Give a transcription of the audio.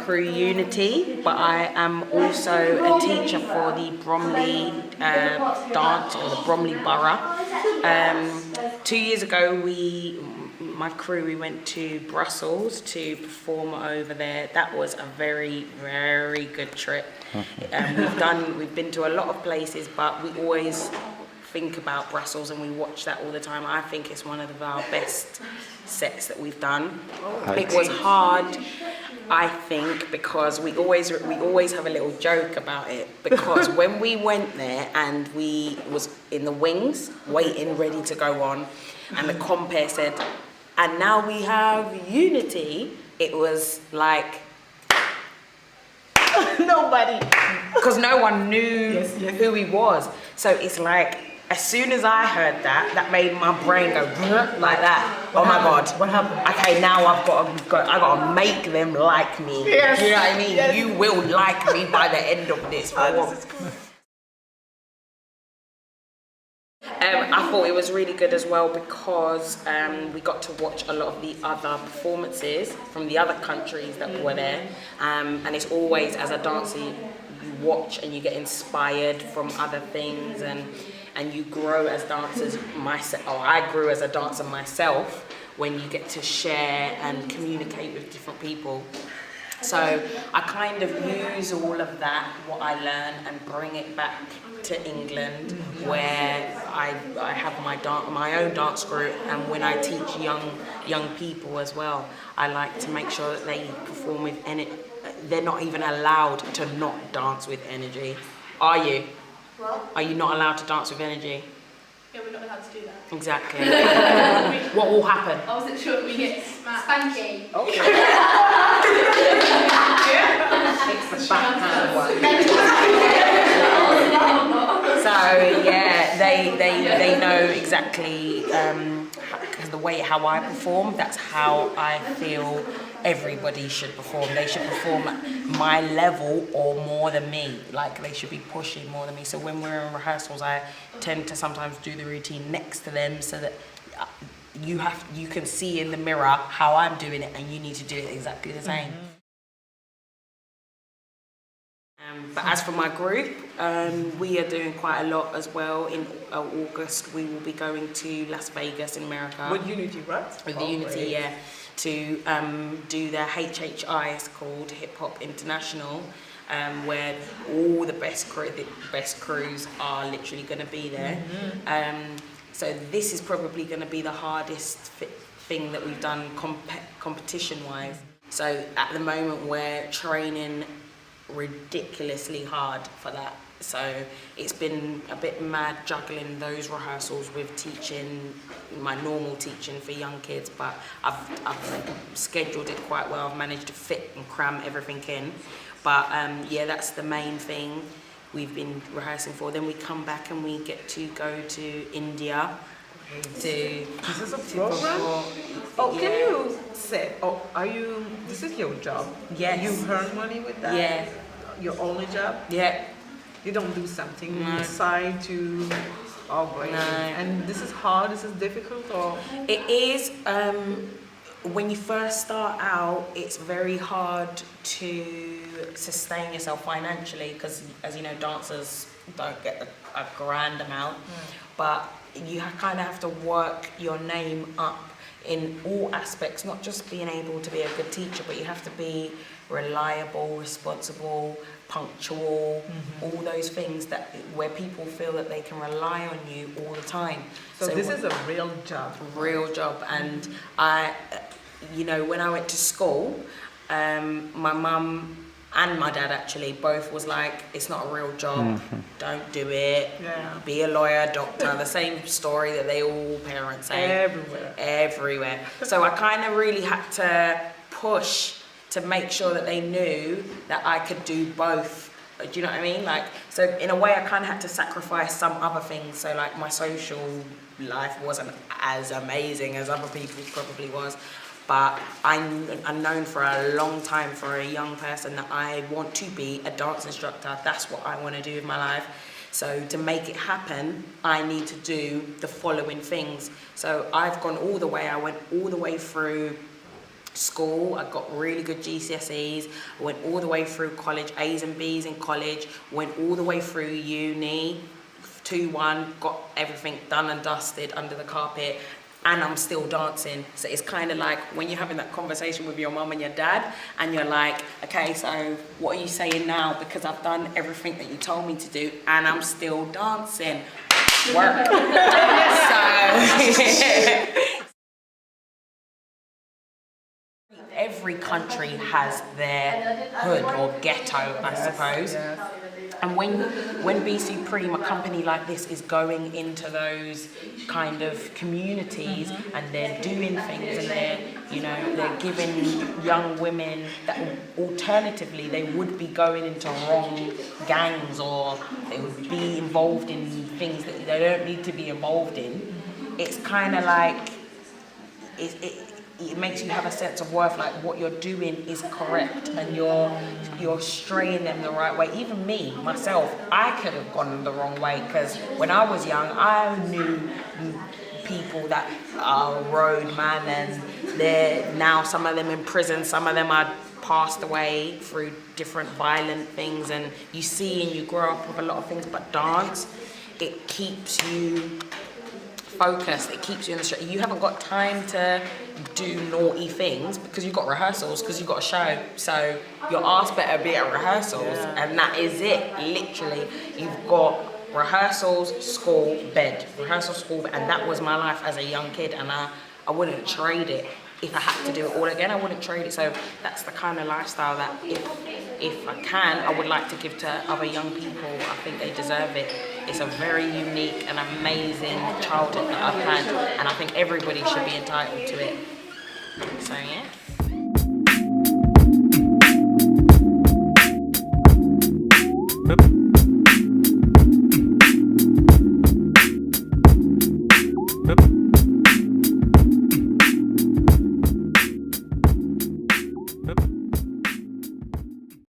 crew Unity, but I am also a teacher for the Bromley dance, or the Bromley Borough. 2 years ago, my crew, we went to Brussels to perform over there. That was a very, very good trip. We've been to a lot of places, but we always think about Brussels and we watch that all the time. I think it's one of our best sets that we've done. It was hard, I think, because we always have a little joke about it, because when we went there and we was in the wings waiting ready to go on, and the compere said, and now we have Unity, it was like nobody, because no one knew who he was. So it's like, as soon as I heard that, that made my brain go like that. Oh my God! What happened? Okay, now I gotta make them like me. Yes. You know what I mean? Yes. You will like me by the end of this. I thought it was really good as well, because we got to watch a lot of the other performances from the other countries that were there, and it's always, as a dancer, you watch and you get inspired from other things, and you grow as dancers. I grew as a dancer myself when you get to share and communicate with different people. So I kind of use all of that, what I learned, and bring it back to England, where I have my own dance group, and when I teach young people as well, I like to make sure that they perform with energy. They're not even allowed to not dance with energy. Are you? What? Are you not allowed to dance with energy? Yeah, we're not allowed to do that. Exactly. What will happen? I wasn't sure if we get smacked. Spanky. Okay. It's the backhand one. So yeah, they know exactly, because the way how I perform, that's how I feel everybody should perform. They should perform at my level or more than me. Like, they should be pushing more than me. So when we're in rehearsals, I tend to sometimes do the routine next to them, so that you can see in the mirror how I'm doing it, and you need to do it exactly the same. But as for my group, we are doing quite a lot as well. In August, we will be going to Las Vegas in America. With Unity, right? With the Unity, yeah. To do their HHI, it's called Hip Hop International, where all the best crews are literally going to be there. So this is probably going to be the hardest thing that we've done competition-wise. So at the moment, we're training ridiculously hard for that. So it's been a bit mad juggling those rehearsals with teaching, my normal teaching for young kids, but I've scheduled it quite well. I've managed to fit and cram everything in. But yeah, that's the main thing we've been rehearsing for. Then we come back and we get to go to India to... This is a program? Oh, yeah. Can you say, this is your job? Yes. You earn money with that? Yeah. Your only job? Yeah. You don't do something side to... Oh, boy. No. And this is hard, this is difficult, or? It is. When you first start out, it's very hard to sustain yourself financially, because, as you know, dancers don't get a grand amount, but you kind of have to work your name up in all aspects, not just being able to be a good teacher, but you have to be reliable, responsible, punctual, all those things where people feel that they can rely on you all the time. So this is a real job. Real job. And when I went to school, my mum and my dad actually both was like, it's not a real job, don't do it, be a lawyer, doctor, the same story that all parents say. Everywhere. So I kind of really had to push to make sure that they knew that I could do both. Do you know what I mean? Like, so in a way I kind of had to sacrifice some other things. So like my social life wasn't as amazing as other people's probably was. But I'm known for a long time for a young person that I want to be a dance instructor. That's what I want to do with my life. So to make it happen, I need to do the following things. So I've gone all the way. I went all the way through school. I got really good GCSEs. I went all the way through college, A's and B's in college. Went all the way through uni, 2-1, got everything done and dusted under the carpet. And I'm still dancing. So it's kind of like when you're having that conversation with your mum and your dad, and you're like, okay, so what are you saying now? Because I've done everything that you told me to do, and I'm still dancing. Work. Every country has their hood or ghetto, I suppose. And when b.supreme, a company like this, is going into those kind of communities and they're doing things and they're giving young women that alternatively they would be going into wrong gangs or they would be involved in things that they don't need to be involved in, it's kind of like it makes you have a sense of worth, like what you're doing is correct and you're straying them the right way. Even me, myself, I could have gone the wrong way because when I was young, I knew people that are roadman and they're now, some of them in prison, some of them are passed away through different violent things, and you see and you grow up with a lot of things, but dance, it keeps you focused, it keeps you in the street. You haven't got time to do naughty things because you've got rehearsals, because you've got a show. So your ass better be at rehearsals, and that is it. Literally, you've got rehearsals, school, bed, rehearsal, school, bed. And that was my life as a young kid, and I wouldn't trade it. If I had to do it all again, I wouldn't trade it. So that's the kind of lifestyle that if I can, I would like to give to other young people. I think they deserve it. It's a very unique and amazing childhood that I've had, and I think everybody should be entitled to it. So yeah.